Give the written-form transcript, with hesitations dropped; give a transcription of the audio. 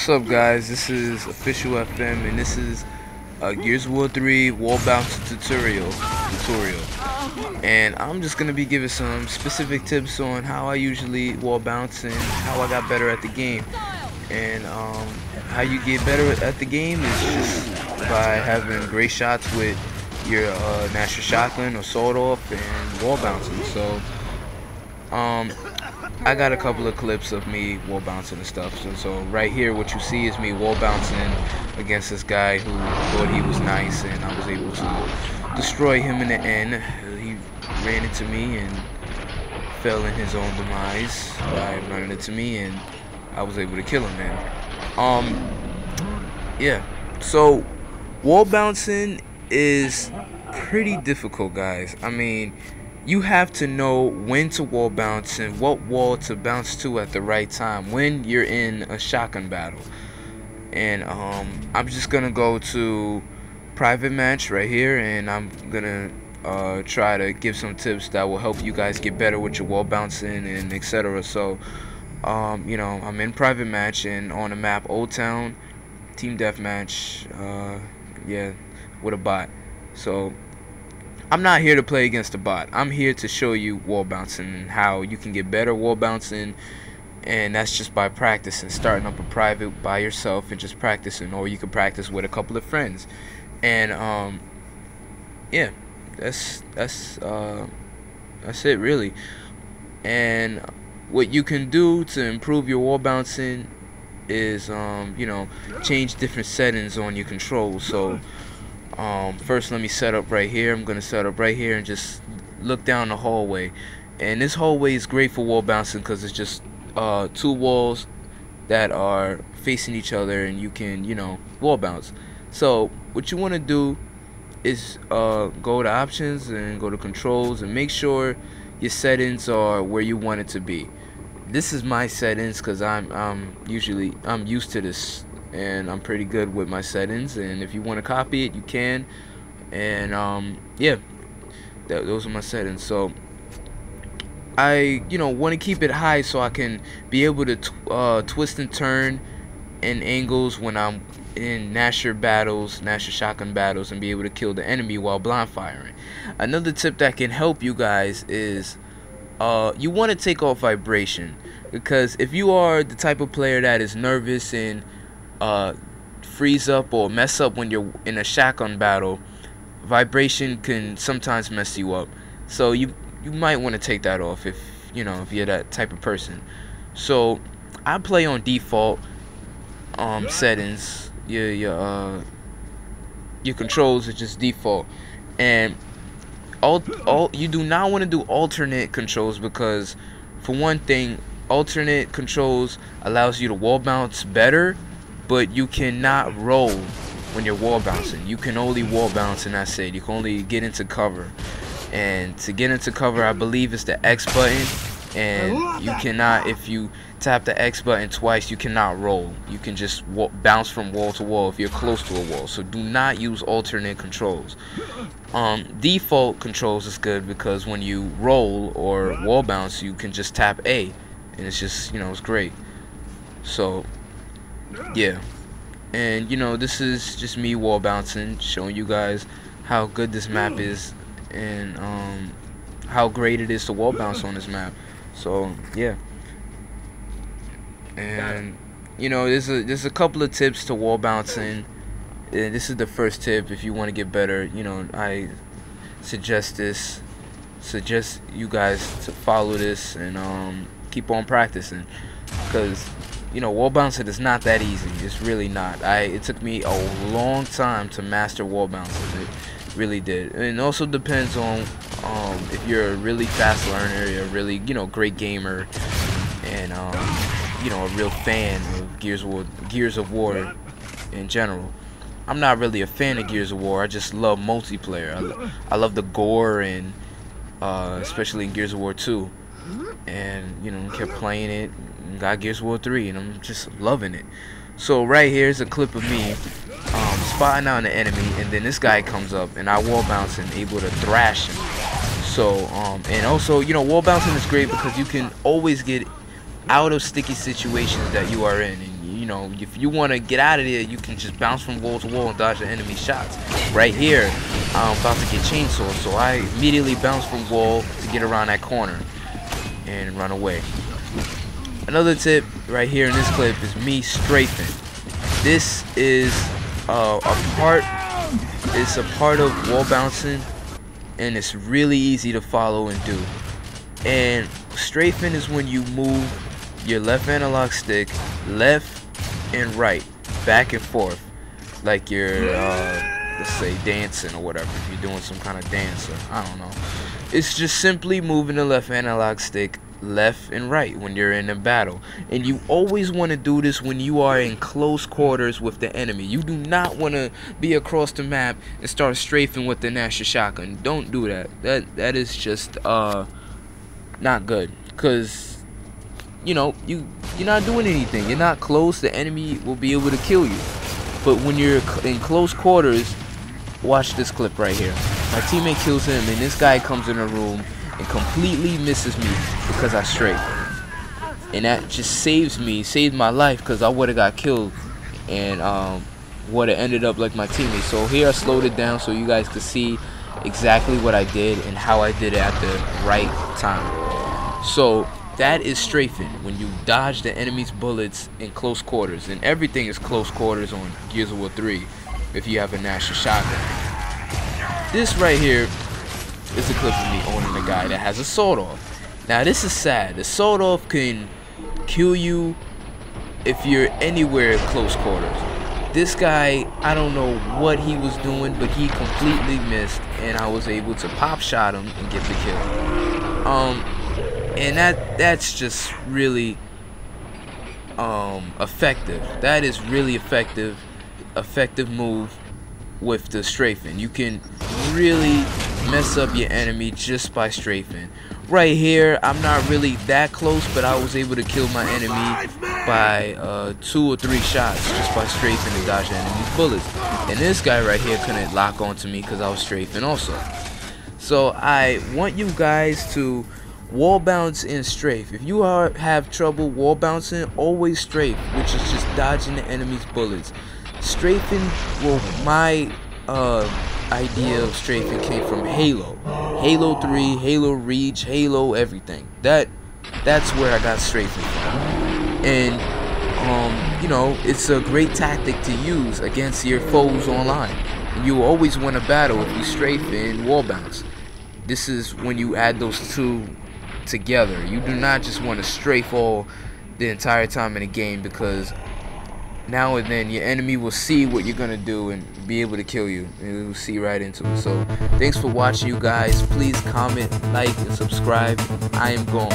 What's up, guys? This is Official FM, and this is Gears of War 3 wall bounce tutorial. And I'm just gonna be giving some specific tips on how I usually wall bounce and how I got better at the game. And how you get better at the game is just by having great shots with your natural shotgun or sword off and wall bouncing. So I got a couple of clips of me wall bouncing and stuff. So right here, what you see is me wall bouncing against this guy who thought he was nice, and I was able to destroy him in the end. He ran into me and fell in his own demise by running into me, and I was able to kill him. And yeah, so wall bouncing is pretty difficult, guys. I mean, you have to know when to wall bounce and what wall to bounce to at the right time when you're in a shotgun battle. And I'm just gonna go to private match right here, and I'm gonna try to give some tips that will help you guys get better with your wall bouncing and etc. So you know, I'm in private match and on the map Old Town, team deathmatch, yeah, with a bot. So I'm not here to play against a bot. I'm here to show you wall bouncing and how you can get better wall bouncing, and that's just by practicing, starting up a private by yourself and just practicing, or you can practice with a couple of friends. And yeah, that's it really. And what you can do to improve your wall bouncing is you know, change different settings on your controls. So first, let me set up right here. I'm gonna set up right here and just look down the hallway. And this hallway is great for wall bouncing because it's just two walls that are facing each other, and you can, you know, wall bounce. So what you want to do is go to options and go to controls and make sure your settings are where you want it to be. This is my settings because I'm used to this, and I'm pretty good with my settings. And if you want to copy it, you can. And yeah, those are my settings. So I, you know, want to keep it high so I can be able to twist and turn in angles when I'm in natural shotgun battles, and be able to kill the enemy while blind firing. Another tip that can help you guys is you want to take off vibration, because if you are the type of player that is nervous and freeze up or mess up when you're in a shotgun battle, vibration can sometimes mess you up. So you might want to take that off if, you know, if you're that type of person. So I play on default settings. Your controls are just default, and all you do not want to do alternate controls, because for one thing, alternate controls allows you to wall bounce better, but you cannot roll when you're wall bouncing. You can only wall bounce, and that's it. You can only get into cover, and to get into cover, I believe it's the X button, and you cannot, if you tap the X button twice, you cannot roll. You can just bounce from wall to wall if you're close to a wall. So do not use alternate controls. Default controls is good, because when you roll or wall bounce, you can just tap A, and it's just, you know, it's great. So yeah, and you know, this is just me wall bouncing, showing you guys how good this map is, and how great it is to wall bounce on this map. So yeah, and you know, there's a couple of tips to wall bouncing. And this is the first tip. If you want to get better, you know, I suggest you guys to follow this and keep on practicing, because you know, wall bouncing is not that easy. It's really not. It took me a long time to master wall bouncing. It really did. And it also depends on if you're a really fast learner, you're a really, you know, great gamer, and you know, a real fan of Gears of War in general. I'm not really a fan of Gears of War. I just love multiplayer. I love the gore, and especially in Gears of War 2. And you know, kept playing it, and got Gears of War 3, and I'm just loving it. So right here is a clip of me spotting out an enemy, and then this guy comes up, and I wall bounce and able to thrash him. So and also, you know, wall bouncing is great because you can always get out of sticky situations that you are in, and you know, if you want to get out of there, you can just bounce from wall to wall and dodge the enemy shots. Right here, I'm about to get chainsaw, so I immediately bounce from wall to get around that corner and run away. Another tip right here in this clip is me strafing. This is a part of wall bouncing, and it's really easy to follow and do. And strafing is when you move your left analog stick left and right, back and forth, like you're let's say dancing or whatever. If you're doing some kind of dance, or I don't know, it's just simply moving the left analog stick left and right when you're in a battle. And you always want to do this when you are in close quarters with the enemy. You do not want to be across the map and start strafing with the National Shotgun. Don't do that. That is just not good, because you know you're not doing anything. You're not close. The enemy will be able to kill you. But when you're in close quarters, watch this clip right here. My teammate kills him, and this guy comes in the room and completely misses me because I strafed. And that just saved my life, because I would have got killed and would have ended up like my teammate. So here I slowed it down so you guys could see exactly what I did and how I did it at the right time. So that is strafing, when you dodge the enemy's bullets in close quarters. And everything is close quarters on Gears of War 3 if you have a National Shotgun. This right here is a clip of me owning a guy that has a sawed-off. Now this is sad. The sawed-off can kill you if you're anywhere close quarters. This guy, I don't know what he was doing, but he completely missed, and I was able to pop shot him and get the kill. And that's just really effective. That is really effective move with the strafing. You can really mess up your enemy just by strafing. Right here, I'm not really that close, but I was able to kill my enemy by 2 or 3 shots just by strafing and dodging the enemy's bullets. And this guy right here couldn't lock onto me because I was strafing also. So I want you guys to wall bounce and strafe. If you have trouble wall bouncing, always strafe, which is just dodging the enemy's bullets. Strafing, well, my idea of strafing came from Halo 3, Halo Reach, Halo everything. That's where I got strafing from. And you know, it's a great tactic to use against your foes online. And you always win a battle if you strafe and wall bounce. This is when you add those two together. You do not just want to strafe all the entire time in a game, because now and then your enemy will see what you're gonna do and be able to kill you, and it will see right into it. So thanks for watching, you guys. Please comment, like, and subscribe. I am gone.